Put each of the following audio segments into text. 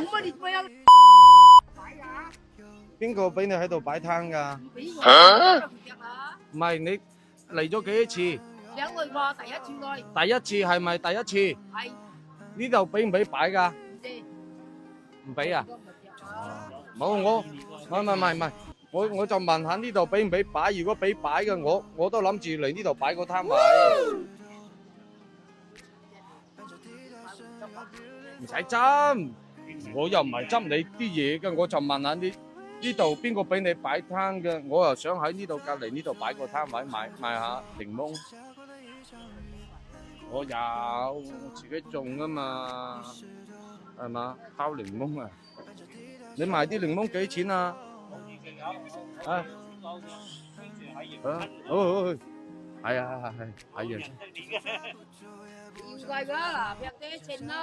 乜你咩啊？邊個俾你喺度擺攤㗎？俾我唔係你嚟咗幾多次？兩個喎，第一次來。第一次係咪第一次？係。呢度俾唔俾擺㗎？唔知。唔俾啊？冇我，唔係，我就問下呢度俾唔俾擺？如果俾擺嘅，我都諗住嚟呢度擺個攤位。唔使執，我又唔係執你啲嘢嘅，我就問下呢度邊個俾你擺攤嘅，我又想喺呢度隔離呢度擺個攤位賣下檸檬。我有，我自己種㗎嘛，係嘛？拋檸檬啊！你賣啲檸檬幾錢啊？啊？好，係啊，要貴㗎啦，劈啲錢啦。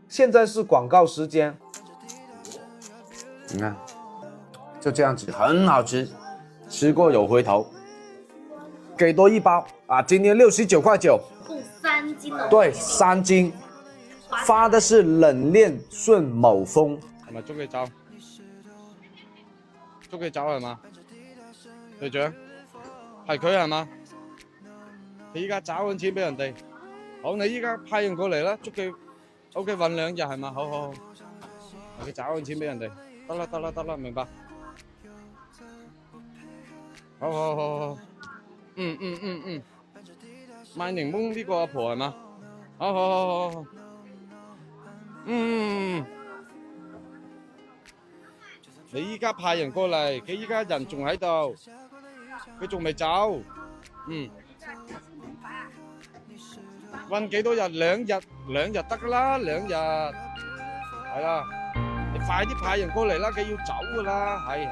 现在是广告时间，你看，就这样子，很好吃，吃过有回头。给多一包啊！今天69.9，共3斤哦。对，3斤。发的是冷链顺某豐，係咪捉佢走？捉佢走係嘛？隊長，係佢係嘛？你依家找緊錢俾人哋，好，你依家派人過嚟啦，捉佢 ，OK， 運2日係嘛？好，佢找緊錢俾人哋，得啦，明白？好，賣檸檬呢個阿婆係嘛？好。你依家派人過嚟，佢依家人仲喺度，佢仲未走。運幾多日？2日得噶啦，2日。係啦，你快啲派人過嚟啦，佢要走噶啦，係。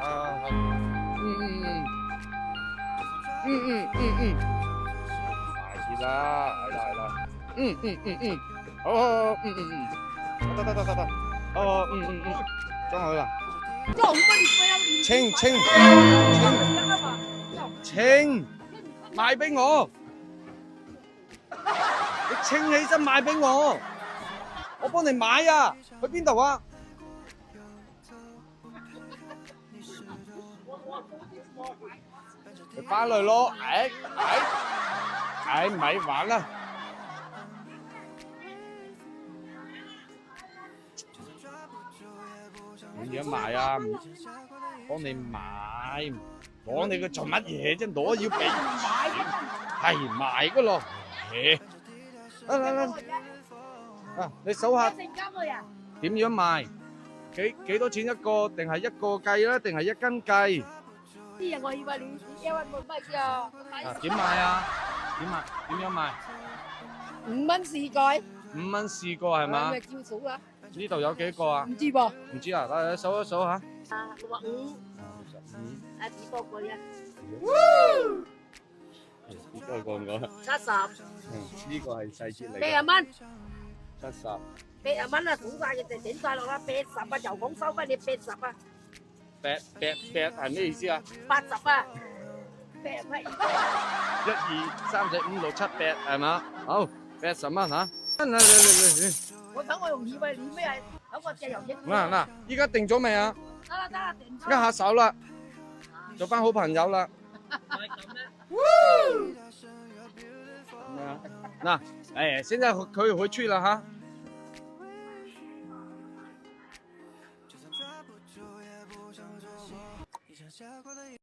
快啲啦，係啦。好，得，裝好啦。清，賣俾我，你清起身賣俾我，我幫你買啊，去邊度啊？你返嚟咯，咪玩啦。點樣賣啊？幫你買，攞你個做乜嘢啫？攞要俾買，係賣噶咯。嚟，你數下點樣賣？幾多錢一個？定係一個計啦？定係一斤計？啲人我以為你1蚊冇乜㗎。點賣啊？點樣賣5蚊4個。 5蚊4個係嘛？咪照數啦。呢度有幾個啊？唔知噃。唔知啊，嚟數一數下。65。幾多個呀？呢個過唔過？70。呢個係細節嚟。80蚊。70。80蚊啊，數晒嘅就整晒落啦，80啊，又講收翻你80啊。8係咩意思啊？80啊。8蚊。1、2、3、4、5、6、7、8係嘛？好，80蚊嚇。我等我用以為你咩係等我借油益。嗱，依家定咗未啊？得啦，定咗。握下手啦，做翻好朋友啦。嗱，現在可以回去了哈。